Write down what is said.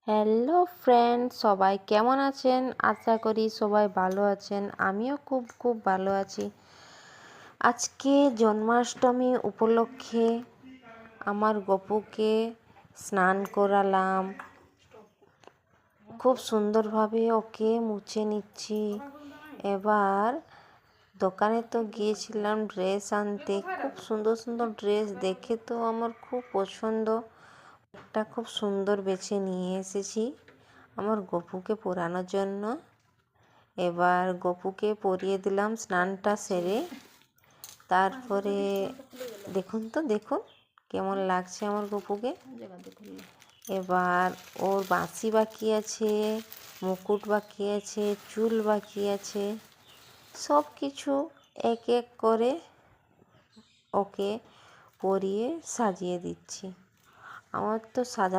Hello friend, সবাই কেমন আছেন? আশা করি সবাই ভালো আছেন। আমিও খুব খুব ভালো আছি। আজকে জন্মাষ্টমী উপলক্ষে আমার গপুকে স্নান করালাম। খুব সুন্দরভাবে ওকে মুছে নিচ্ছি। এবার দোকানে তো গিয়েছিলাম ড্রেস আনতে। খুব সুন্দর সুন্দর ড্রেস দেখে তো আমার খুব পছন্দ। একটা খুব সুন্দর বেছে নিয়ে এসেছি আমার গপুকে পরানোর জন্য। এবার গপুকে পরিয়ে দিলাম স্নানটা সেরে। তারপরে দেখুন কেমন লাগছে আমার গপুকে। এবার ওর বাঁশি বাকি আছে, মুকুট বাকি আছে, চুল বাকি আছে। সব কিছু এক এক করে ওকে পরিয়ে সাজিয়ে দিচ্ছি। আমার তো সাজা